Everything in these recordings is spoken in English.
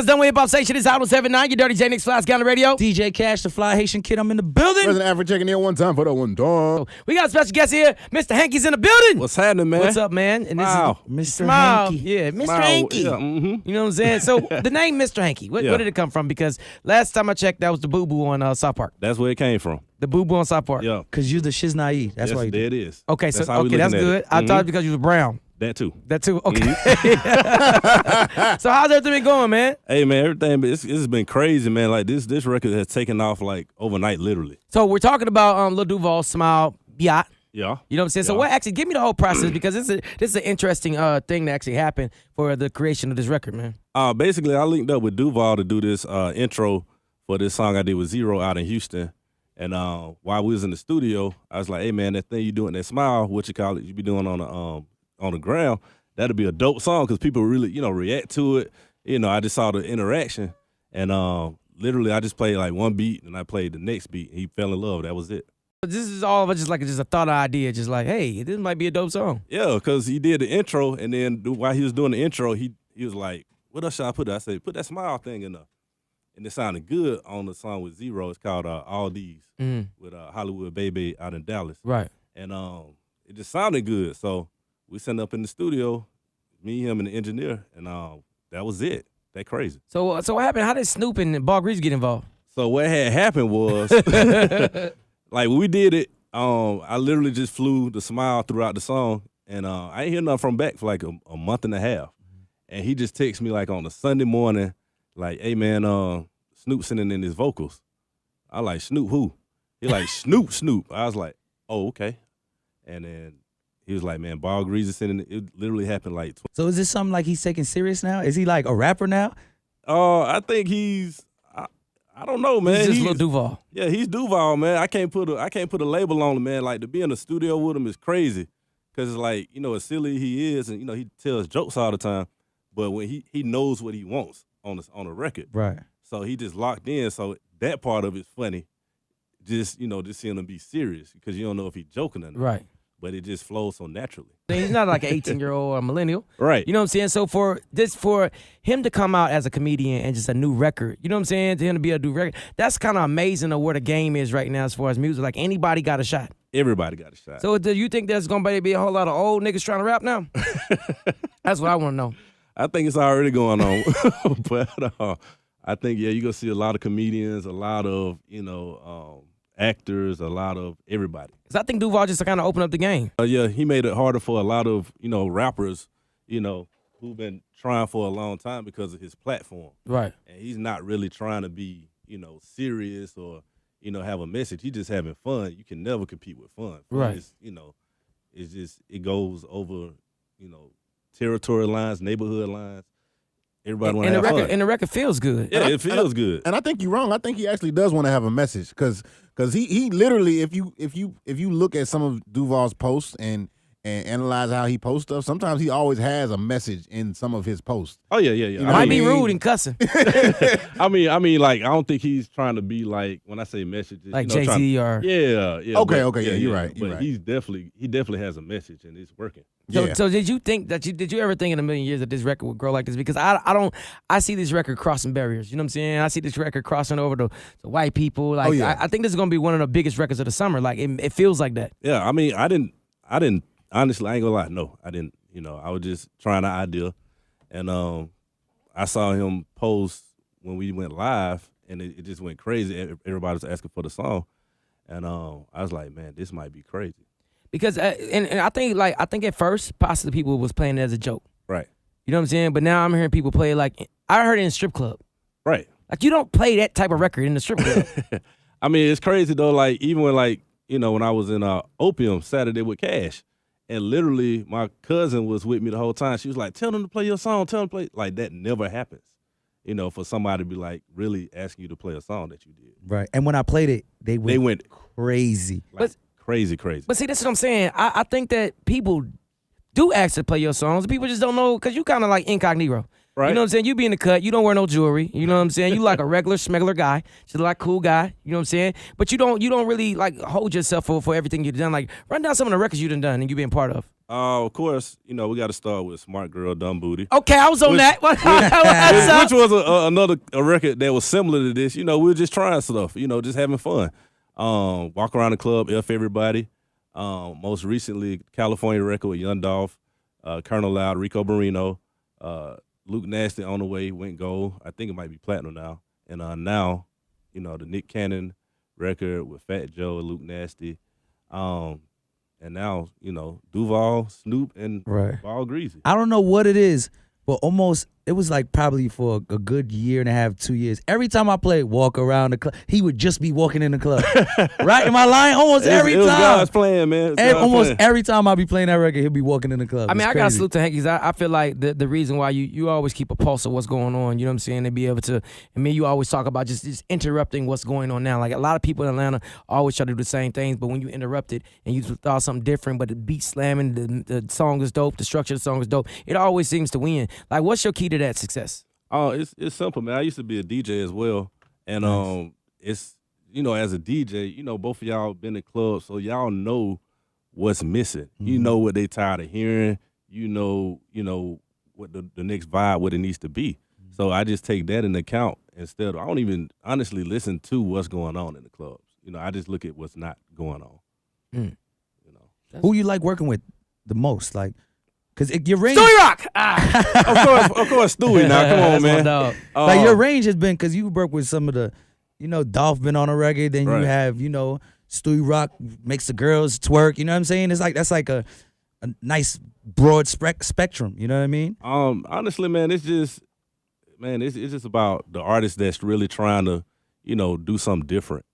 is done with Hip Hop Station. It's Out on 79. Your Dirty J Nix Fly Sky on the radio. DJ Cash, the Fly Haitian Kid. I'm in the building. President Africa checking in one time for the one time. We got a special guest here. Mr. Hanky's in the building. What's happening, man? What's up, man? And this is Mr. Smile. Hanky. Yeah, Mr. Smile. Hanky. Yeah, mm-hmm. You know what I'm saying? So the name Mr. Hanky, where did it come from? Because last time I checked, that was the boo-boo on South Park. That's where it came from. The boo-boo on South Park. Yeah. Because you're the shiznai. That's why you there it is. Okay, That's so how we that's looking at good. it. I thought it because you was brown. That too. That too. Okay. So how's everything been going, man? Hey, man, everything, it's been crazy, man. Like, this record has taken off, like, overnight, literally. So we're talking about Lil Duval, Smile, Biat. Yeah. You know what I'm saying? So Yeah. what actually, give me the whole process because this is an interesting thing that actually happened for the creation of this record, man. Basically, I linked up with Duval to do this intro for this song I did with Zero out in Houston. And while we was in the studio, I was like, hey, man, that thing you doing, that Smile, what you call it, you be doing on the ground, that'd be a dope song because people really, react to it. I just saw the interaction. And literally, I just played like one beat and I played the next beat. And he fell in love. That was it. This is all of it, just a thought idea, just like, hey, this might be a dope song. Yeah, because he did the intro, and then while he was doing the intro, he was like, what else should I put? I said, put that Smile thing in there. And it sounded good on the song with Zero. It's called All These with Hollywood Baby out in Dallas. Right. And it just sounded good. So we sent up in the studio, me, him, and the engineer, and that was it. That crazy. So what happened? How did Snoop and Ball Grease get involved? So what had happened was, like when we did it, I literally just flew the Smile throughout the song, and I ain't hear nothing from back for like a month and a half. And he just texted me like on a Sunday morning, like, hey man, Snoop sending in his vocals. I like, Snoop who? He like, Snoop. I was like, oh, okay. And then he was like, man, Ball Grease is sending it. It literally happened like So is this something like he's taking serious now? Is he like a rapper now? I think I don't know, man. He's just Lil Duval. Yeah, he's Duval, man. I can't put a label on him, man. Like to be in the studio with him is crazy. Cause it's like, as silly he is, and he tells jokes all the time. But when he knows what he wants on a record. Right. So he just locked in. So that part of it's funny. Just seeing him be serious because you don't know if he's joking or not. Right. But it just flows so naturally. He's not like an 18-year-old or millennial. Right. You know what I'm saying? So for him to come out as a comedian and just a new record, you know what I'm saying? To him to be a new record, that's kind of amazing of where the game is right now as far as music. Like anybody got a shot. Everybody got a shot. So do you think there's going to be a whole lot of old niggas trying to rap now? That's what I want to know. I think it's already going on. But I think, you're going to see a lot of comedians, a lot of, actors, a lot of everybody. Because I think Duval just to kind of open up the game. Yeah, he made it harder for a lot of, rappers, who've been trying for a long time because of his platform. Right. And he's not really trying to be, serious or, have a message. He's just having fun. You can never compete with fun. Right. It's, it's just, it goes over, territory lines, neighborhood lines. Everybody want to have fun. And the record feels good. Yeah, it feels good. And I think you're wrong. I think he actually does want to have a message because he literally, if you look at some of Duval's posts and analyze how he posts stuff, sometimes he always has a message in some of his posts. Oh yeah. Might be rude and cussing. I mean, like I don't think he's trying to be like when I say messages, like Jay-Z or yeah. Okay, you're right. You're right. He definitely has a message and it's working. So did you think did you ever think in a million years that this record would grow like this? Because I see this record crossing barriers. You know what I'm saying? I see this record crossing over to white people. Like I think this is gonna be one of the biggest records of the summer. Like it feels like that. Yeah, I mean, I didn't honestly, I ain't gonna lie. No, I didn't. I was just trying an idea, and I saw him post when we went live, and it just went crazy. Everybody was asking for the song, and I was like, man, this might be crazy. Because and I think at first possibly people was playing it as a joke. Right. You know what I'm saying? But now I'm hearing people play it like I heard it in a strip club. Right. Like you don't play that type of record in the strip club. I mean, it's crazy though. Like even when when I was in Opium Saturday with Cash. And literally, my cousin was with me the whole time. She was like, tell them to play your song. Tell them to play. Like, that never happens, for somebody to be, like, really asking you to play a song that you did. Right. And when I played it, they went crazy. Like, crazy. But see, that's what I'm saying. I think that people do ask to play your songs. People just don't know because you kind of like incognito. Right. You know what I'm saying? You be in the cut. You don't wear no jewelry. You know what I'm saying? You like a regular smuggler guy. Just like cool guy. You know what I'm saying? But you don't really like hold yourself for everything you've done. Like run down some of the records you done and you been part of. Of course, we got to start with Smart Girl, Dumb Booty. Okay, I was on that. What's Which up? was another record that was similar to this. We were just trying stuff, just having fun. Walk Around the Club, F Everybody. Most recently, California record with Young Dolph, Colonel Loud, Rico Barrino, Luke Nasty on the way, went gold. I think it might be platinum now. And now, the Nick Cannon record with Fat Joe, Luke Nasty. And now, Duval, Snoop, and Ball Greasy. I don't know what it is, but it was like probably for a good year and a half, 2 years. Every time I played Walk Around the Club, he would just be walking in the club. Right? Am I lying? Almost every it was time. God's plan, man. Every time I be playing that record, he'll be walking in the club. I mean, It's I got to crazy. salute to Hankies. I feel like the reason why you always keep a pulse of what's going on, you know what I'm saying, and be able to, you always talk about just interrupting what's going on now. Like a lot of people in Atlanta always try to do the same things, but when you interrupt it and you thought something different, but the beat slamming, the song is dope, the structure of the song is dope, it always seems to win. Like, what's your key to that success? Oh, it's simple, man. I used to be a DJ as well, and it's as a DJ, both of y'all been in clubs, so y'all know what's missing. Mm-hmm. You know what they tired of hearing. You know what the next vibe, what it needs to be. Mm-hmm. So I just take that into account instead. I don't even honestly listen to what's going on in the clubs. I just look at what's not going on. Mm. Who you like working with the most? Like, because your range, Stewie Rock! Of course, Stewie. Now, come on, That's my man. dog. like your range has been, because you work with some of the, Dolph been on a record, then Right. you have, Stewie Rock makes the girls twerk. You know what I'm saying? That's like a nice broad spectrum. You know what I mean? Honestly, man, it's just it's just about the artist that's really trying to, do something different.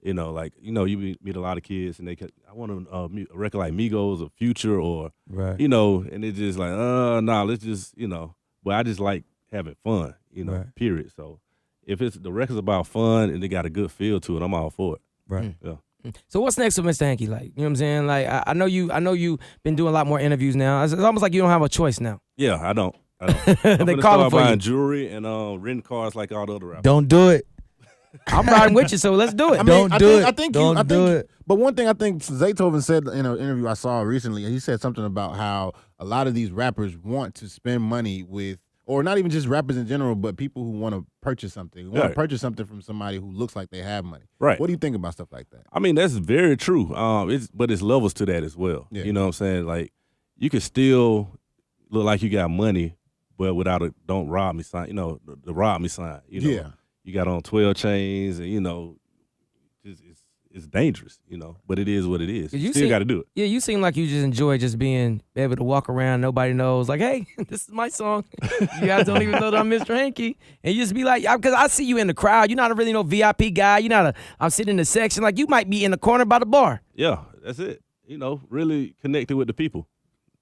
You meet a lot of kids and I want a record like Migos or Future or, Right. and it's just like, nah, let's just, but I just like having fun, Right. period. So if the record's about fun and they got a good feel to it, I'm all for it. Right. Yeah. So what's next for Mr. Hanky? Like, you know what I'm saying? Like, I know you've been doing a lot more interviews now. It's almost like you don't have a choice now. Yeah, I don't. I'm They gonna calling start for you. buying jewelry and renting cars like all the other rappers. Don't do it. I'm riding with you, so let's do it. I mean, Don't do it. I think Don't do it. But one thing I think Zaytoven said in an interview I saw recently, he said something about how a lot of these rappers want to spend money with, or not even just rappers in general, but people who want to purchase something, who want Right. to purchase something from somebody who looks like they have money. Right. What do you think about stuff like that? I mean, that's very true. But it's levels to that as well. Yeah. You know what I'm saying? Like, you can still look like you got money, but without a "don't rob me" sign. The rob me sign. Yeah. You got on 12 chains, and it's dangerous. But it is what it is. You still got to do it. Yeah, you seem like you just enjoy just being able to walk around. Nobody knows. Like, hey, this is my song. You guys don't even know that I'm Mr. Hanky. And you just be like, because I see you in the crowd. You're not a really no VIP guy. You're not I'm sitting in the section. Like, you might be in the corner by the bar. Yeah, that's it. Really connected with the people.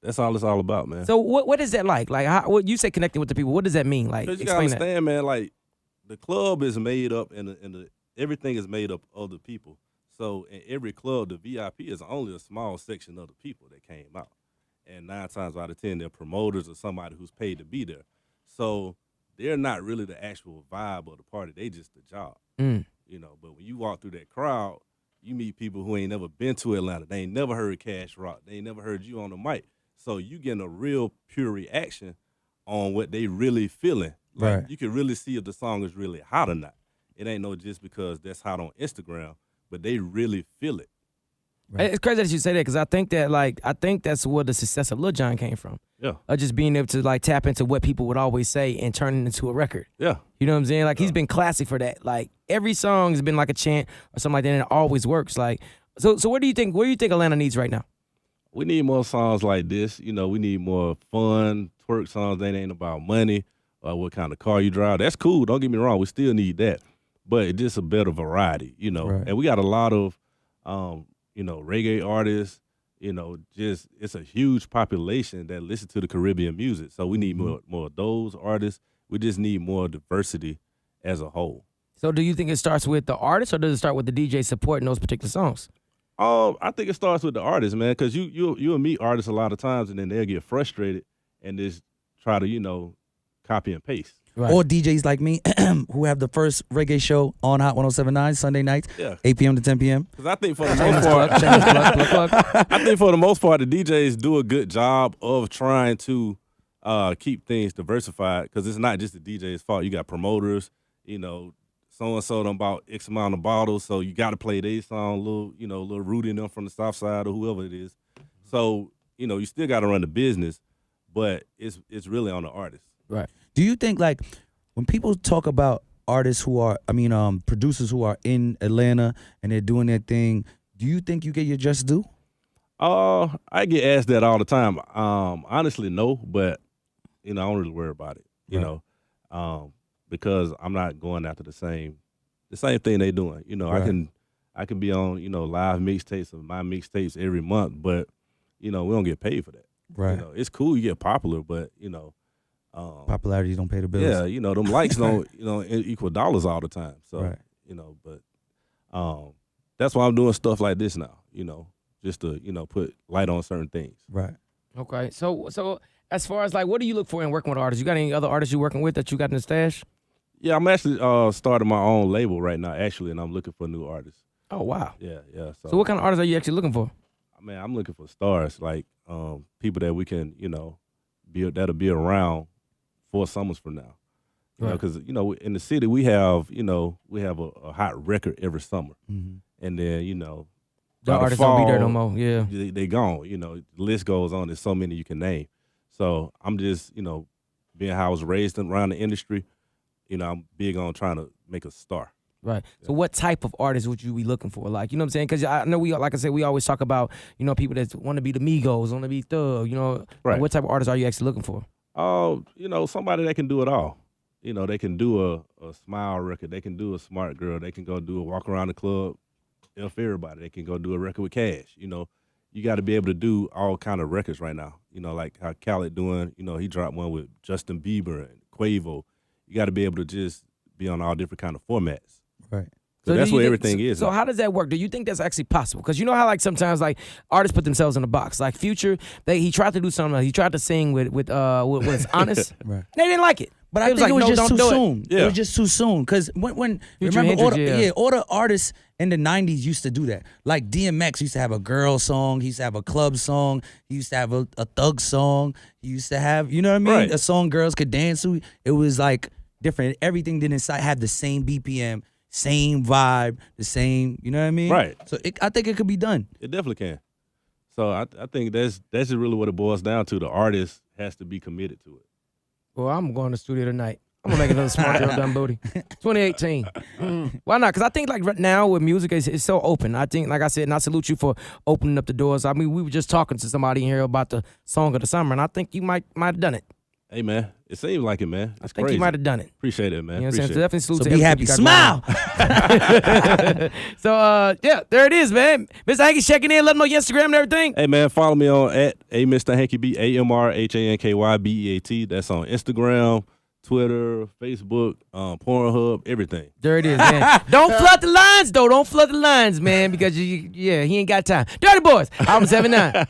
That's all it's all about, man. So what is that like? Like, what you say connecting with the people. What does that mean? Like, Because you gotta explain that. understand, man. Like, the club is made up, and everything is made up of the people. So in every club, the VIP is only a small section of the people that came out, and 9 times out of 10, they're promoters or somebody who's paid to be there. So they're not really the actual vibe of the party. They just the job, But when you walk through that crowd, you meet people who ain't never been to Atlanta. They ain't never heard Cash Rock. They ain't never heard you on the mic. So you getting a real pure reaction on what they really feeling. Like, Right. you can really see if the song is really hot or not. It ain't no just because that's hot on Instagram, but they really feel it. Right. It's crazy that you say that because I think that's where the success of Lil Jon came from. Yeah. Just being able to like tap into what people would always say and turn it into a record. Yeah. You know what I'm saying? Like he's been classic for that. Like every song has been like a chant or something like that, and it always works. Like so what do you think? What do you think Atlanta needs right now? We need more songs like this. We need more fun twerk songs that ain't about money or what kind of car you drive. That's cool. Don't get me wrong. We still need that. But it's just a better variety, Right. And we got a lot of, reggae artists, just it's a huge population that listen to the Caribbean music. So we need more of those artists. We just need more diversity as a whole. So do you think it starts with the artist or does it start with the DJ supporting those particular songs? I think it starts with the artist, man, because you'll meet artists a lot of times and then they'll get frustrated and just try to, copy and paste. Right. Or DJs like me who have the first reggae show on Hot 107.9 Sunday nights, Yeah. 8 p.m. to 10 p.m. Because I think for the most part, I think for the most part, the DJs do a good job of trying to keep things diversified. Because it's not just the DJ's fault. You got promoters, you know, so and so done bought X amount of bottles, so you got to play their song, little Rudy and them from the South Side or whoever it is. So you still got to run the business, but it's really on the artist. Right. Do you think, like, when people talk about artists producers who are in Atlanta and they're doing their thing, do you think you get your just due? I get asked that all the time. Honestly, no, but I don't really worry about it. You know, because I'm not going after the same thing they doing. Right. I can be on live mixtapes of my mixtapes every month, but we don't get paid for that. Right. It's cool you get popular, but Popularity don't pay the bills. yeah, them likes don't equal dollars all the time. So Right. but that's why I'm doing stuff like this now. Just to put light on certain things. Right. Okay. So as far as like, what do you look for in working with artists? You got any other artists you working with that you got in the stash? Yeah, I'm actually starting my own label right now, actually, and I'm looking for new artists. Oh wow. Yeah. So what kind of artists are you actually looking for? Man, I'm looking for stars, like people that we can, that'll be around 4 summers from now. Right. Because in the city we have a hot record every summer, Mm-hmm. and then The by artists don't be there no fall, more. Yeah. they gone. The list goes on. There's so many you can name. So I'm just being how I was raised around the industry. I'm big on trying to make a star. Right. So what type of artists would you be looking for? Like, you know what I'm saying? Because I know like I said, we always talk about, people that want to be the Migos, want to be Thug, Like, Right. what type of artists are you actually looking for? Somebody that can do it all. They can do a smile record. They can do a smart girl. They can go do a walk around the club. F everybody. They can go do a record with Cash. You got to be able to do all kind of records right now. Like how Khaled doing. He dropped one with Justin Bieber and Quavo. You got to be able to just be on all different kind of formats. Right. So do that's you what think- everything is. So now. how does that work? Do you think that's actually possible? Because you know how like sometimes like artists put themselves in a box. Like Future, he tried to do something. He tried to sing with Honest. Right. They didn't like it. But I They think it was "No, just don't too do it." soon. It Yeah. was just too soon. Because when Future remember Hendrix, all the artists in the 90s used to do that. Like DMX used to have a girl song. He used to have a club song. He used to have a thug song. He used to have, you know what I mean? Right. A song girls could dance to. It was like different. Everything didn't have the same BPM, same vibe, the same, you know what I mean? Right. So I think it could be done. It definitely can. So I think that's just really what it boils down to. The artist has to be committed to it. Well, I'm going to the studio tonight. I'm gonna make another Smart Girl Dumb Booty. 2018. Why not? Because I think like right now with music, it's so open. I think, like I said, and I salute you for opening up the doors. I mean, we were just talking to somebody in here about the song of the summer, and I think you might have done it. Hey man, it seems like it, man. It's I think crazy. you might have done it. Appreciate it, man. You know what I'm saying? So Appreciate it. definitely salute So to be everything happy. you got going on. Smile. So yeah, there it is, man. Mr. Hanky's checking in. Let him know your Instagram and everything. Hey man, follow me on at Mr. Hanky B, AMRHANKYBEAT. That's on Instagram, Twitter, Facebook, Pornhub, everything. There it is, man. Don't flood the lines, though. Don't flood the lines, man, because he ain't got time. Dirty Boys, album 79.